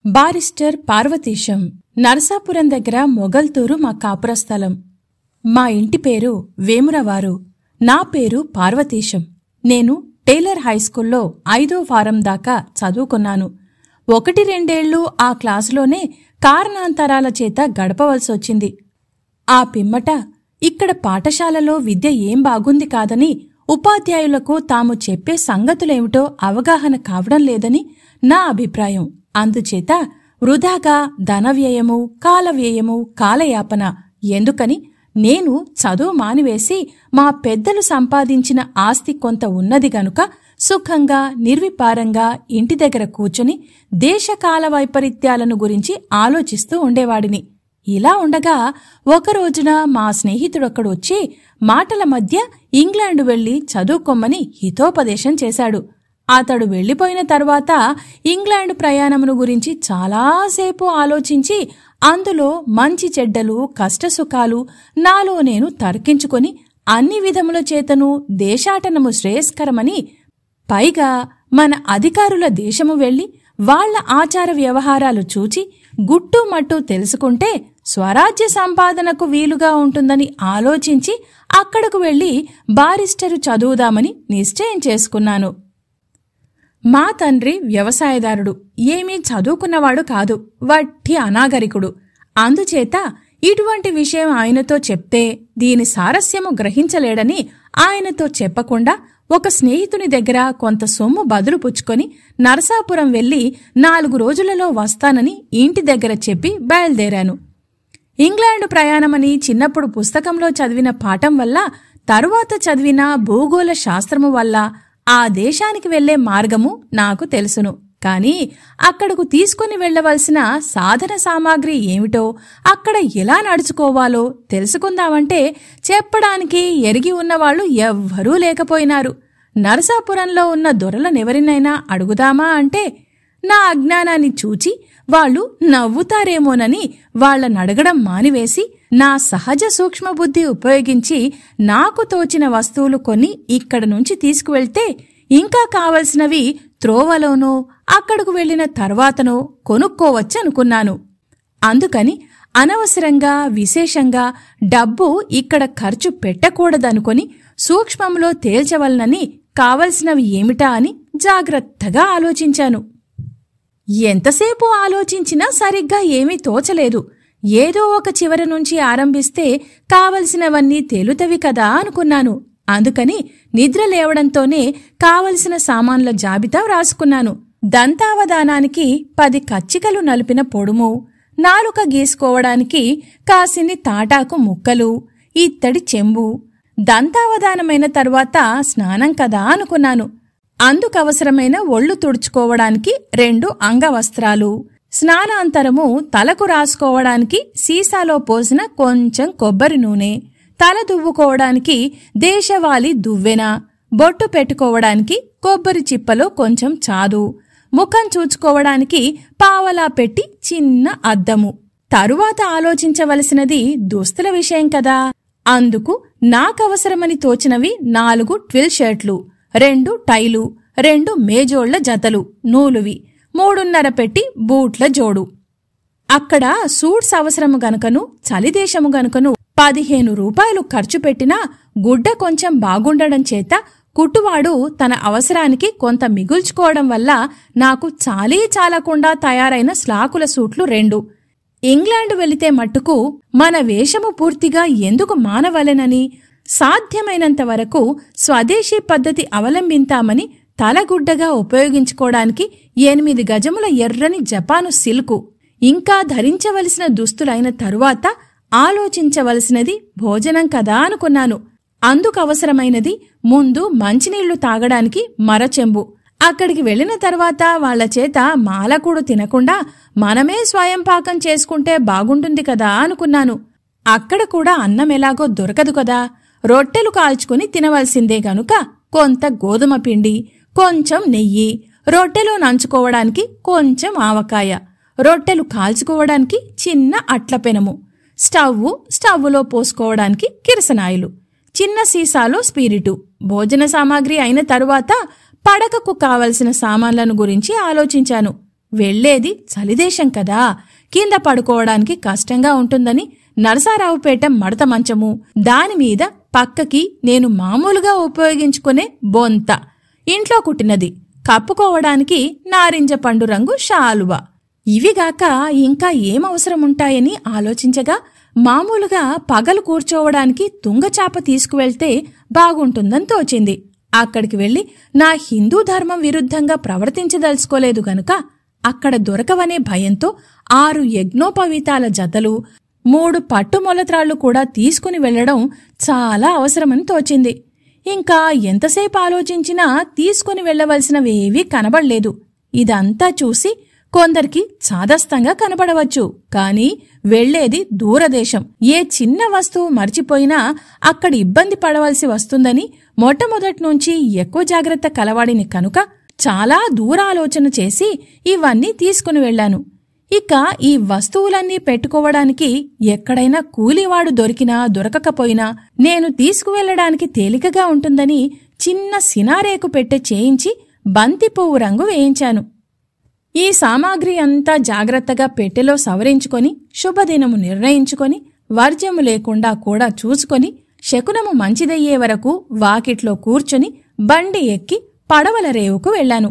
Barrister Parvateesam. Narasapuram దగ్గర మొగల్తూరు మా కాపుర స్థలం. మా ఇంటి పేరు వేమురవారు. నా పేరు పార్వతీశం. నేను టేలర్ హైస్కూల్లో 5వ ఫారం దాకా చదువుకున్నాను. 1-2 ఆ క్లాసులోనే కారణాంతరాల చేత గడపవలసొచ్చింది. ఆ పిమ్మట ఇక్కడ పాఠశాలలో విద్య ఏం బాగుంది కాదని, ఉపాధ్యాయులకు తాము చెప్పే సంగతులేమిటో అవగాహన కావడం లేదని నా అభిప్రాయం. అందుచేత వృధాగా ధనవ్యయము, కాలవ్యయము, కాలయాపన ఎందుకని నేను చదువు మానివేసి మా పెద్దలు సంపాదించిన ఆస్తి కొంత ఉన్నది గనుక సుఖంగా నిర్విపారంగా ఇంటి దగ్గర కూర్చుని దేశకాల వైపరీత్యాలను గురించి ఆలోచిస్తూ ఉండేవాడిని. ఇలా ఉండగా ఒకరోజున మా స్నేహితుడొక్కడొచ్చి మాటల మధ్య ఇంగ్లాండు వెళ్లి చదువుకొమ్మని హితోపదేశం చేశాడు. అతడు వెళ్లిపోయిన తర్వాత ఇంగ్లాండు ప్రయాణమును గురించి చాలాసేపు ఆలోచించి అందులో మంచి చెడ్డలు, కష్టసుఖాలు నాలో నేను తర్కించుకొని అన్ని విధముల చేతను దేశాటనము శ్రేయస్కరమని, పైగా మన అధికారుల దేశము వెళ్లి వాళ్ల ఆచార వ్యవహారాలు చూచి గుట్టుమట్టు తెలుసుకుంటే స్వరాజ్య సంపాదనకు వీలుగా ఉంటుందని ఆలోచించి అక్కడకు వెళ్లి బారిస్టరు చదువుదామని నిశ్చయం చేసుకున్నాను. మా తండ్రి వ్యవసాయదారుడు, ఏమీ చదువుకున్నవాడు కాదు, వట్టి అనాగరికుడు. అందుచేత ఇటువంటి విషయం ఆయనతో చెప్తే దీని సారస్యము గ్రహించలేడని ఆయనతో చెప్పకుండా ఒక స్నేహితుని దగ్గర కొంత సొమ్ము బదులు పుచ్చుకొని నరసాపురం వెళ్లి 4 రోజులలో వస్తానని ఇంటి దగ్గర చెప్పి బయలుదేరాను. ఇంగ్లాండు ప్రయాణమని చిన్నప్పుడు పుస్తకంలో చదివిన పాఠం వల్ల, తరువాత చదివిన భూగోళ శాస్త్రము వల్ల ఆ దేశానికి వెళ్లే మార్గము నాకు తెలుసును. కాని అక్కడకు తీసుకుని వెళ్లవలసిన సాధన సామాగ్రి ఏమిటో, అక్కడ ఎలా నడుచుకోవాలో తెలుసుకుందామంటే చెప్పడానికి ఎరిగి ఉన్నవాళ్లు ఎవ్వరూ లేకపోయినారు. నరసాపురంలో ఉన్న దొరలనెవరినైనా అడుగుదామా అంటే నా అజ్ఞానాన్ని చూచి వాళ్లు నవ్వుతారేమోనని వాళ్లనడగడం మానివేసి నా సహజ సూక్ష్మబుద్ధి ఉపయోగించి నాకు తోచిన వస్తువులు కొని ఇక్కడ నుంచి తీసుకువెళ్తే ఇంకా కావలసినవి త్రోవలోనో అక్కడకు వెళ్లిన తర్వాతనో కొనుక్కోవచ్చనుకున్నాను. అందుకని అనవసరంగా విశేషంగా డబ్బు ఇక్కడ ఖర్చు పెట్టకూడదనుకొని సూక్ష్మంలో తేల్చవలనని కావలసినవి ఏమిటా అని జాగ్రత్తగా ఆలోచించాను. ఎంతసేపు ఆలోచించినా సరిగ్గా ఏమీ తోచలేదు. ఏదో ఒక చివరి నుంచి ఆరంభిస్తే కావలసినవన్నీ తేలుతవి కదా అనుకున్నాను. అందుకని నిద్ర లేవడంతోనే కావలసిన సామాన్ల జాబితా రాసుకున్నాను. దంతావధానానికి 10 కచ్చికలు నలిపిన పొడుము, నాలుక గీసుకోవడానికి కాసిన్ని తాటాకు ముక్కలు, ఇత్తడి చెంబు. దంతావధానమైన తర్వాత స్నానం కదా అనుకున్నాను. అందుకవసరమైన ఒళ్ళు తుడుచుకోవడానికి 2 అంగవస్త్రాలు, స్నానాంతరము తలకు రాసుకోవడానికి సీసాలో పోసిన కొంచెం కొబ్బరి నూనె, తల దువ్వుకోవడానికి దేశవాళీ దువ్వెన, బొట్టు పెట్టుకోవడానికి కొబ్బరి చిప్పలో కొంచెం చాదు, ముఖం చూచుకోవడానికి పావలా పెట్టి చిన్న అద్దము. తరువాత ఆలోచించవలసినది దుస్తుల విషయం కదా. అందుకు నాకవసరమని తోచినవి 4 ట్విల్ షర్ట్లు, 2 టైలు, 2 మేజోళ్ల జతలు నూలువి, 3.5 పెట్టి బూట్ల జోడు. అక్కడ సూట్స్ అవసరము గనుకను, చలిదేశము గనుకను 15 రూపాయలు ఖర్చు పెట్టినా గుడ్డ కొంచెం బాగుండడం చేత కుట్టువాడు తన అవసరానికి కొంత మిగుల్చుకోవడం వల్ల నాకు చాలీ చాలకుండా తయారైన స్లాకుల సూట్లు 2. ఇంగ్లాండు వెళితే మట్టుకు మన వేషము పూర్తిగా ఎందుకు మానవలెనని సాధ్యమైనంత వరకు స్వదేశీ పద్ధతి అవలంబింతామని తలగుడ్డగా ఉపయోగించుకోవడానికి 8 గజముల ఎర్రని జపాను సిల్కు, ఇంకా ధరించవలసిన దుస్తులైన తరువాత ఆలోచించవలసినది భోజనం కదా అనుకున్నాను. అందుకవసరమైనది ముందు మంచినీళ్లు తాగడానికి మరచెంబు. అక్కడికి వెళ్లిన తర్వాత వాళ్లచేత మాలకూడు తినకుండా మనమే స్వయం పాకం చేసుకుంటే బాగుంటుంది కదా అనుకున్నాను. అక్కడ కూడా అన్నమెలాగో దొరకదు కదా, రొట్టెలు కాల్చుకుని తినవలసిందే గనుక కొంత గోధుమ పిండి, కొంచెం నెయ్యి, రొట్టెలో నంచుకోవడానికి కొంచెం ఆవకాయ, రొట్టెలు కాల్చుకోవడానికి చిన్న అట్ల పెనము, స్టవ్వులో పోసుకోవడానికి కిరసనాయిలు, చిన్న సీసాలో స్పిరిటు. భోజన సామాగ్రి అయిన తరువాత పడకకు కావలసిన సామాన్లను గురించి ఆలోచించాను. వెళ్లేది చలిదేశం కదా, కింద పడుకోవడానికి కష్టంగా ఉంటుందని నరసారావుపేట మడత మంచము, దానిమీద పక్కకి నేను మామూలుగా ఉపయోగించుకునే బొంత, ఇంట్లో కుట్టినది, కప్పుకోవడానికి నారింజ పండు రంగు శాలువా, ఇవిగాక ఇంకా ఏమవసరముంటాయని ఆలోచించగా మామూలుగా పగలు కూర్చోవడానికి తుంగచాప తీసుకువెళ్తే బాగుంటుందని తోచింది. అక్కడికి వెళ్లి నా హిందూ ధర్మం విరుద్ధంగా ప్రవర్తించదలుచుకోలేదు గనుక అక్కడ దొరకవనే భయంతో 6 యజ్ఞోపవీతాల జతలు, 3 పట్టుమొలత్రాళ్లు కూడా తీసుకుని వెళ్లడం చాలా అవసరమని తోచింది. ఇంకా ఎంతసేపు ఆలోచించినా తీసుకుని వెళ్లవలసినవేవీ కనబడలేదు. ఇదంతా చూసి కొందరికి చాదస్తంగా కనబడవచ్చు, కాని వెళ్లేది దూరదేశం, ఏ చిన్న వస్తువు మర్చిపోయినా అక్కడ ఇబ్బంది పడవలసి వస్తుందని మొట్టమొదట్నుంచి ఎక్కువ జాగ్రత్త కలవాడిని కనుక చాలా దూరాలోచన చేసి ఇవన్నీ తీసుకుని వెళ్లాను. ఇక ఈ వస్తువులన్నీ పెట్టుకోవడానికి ఎక్కడైనా కూలివాడు దొరికినా దొరకకపోయినా నేను తీసుకువెళ్లడానికి తేలికగా ఉంటుందని చిన్న సినారేకు పెట్టె చేయించి బంతిపువ్వు రంగు వేయించాను. ఈ సామాగ్రి అంతా జాగ్రత్తగా పెట్టెలో సవరించుకొని శుభదినము నిర్ణయించుకొని వర్జ్యము లేకుండా కూడా చూసుకొని శకునము మంచిదయ్యే వరకు వాకిట్లో కూర్చొని బండి ఎక్కి పడవల రేవుకు వెళ్లాను.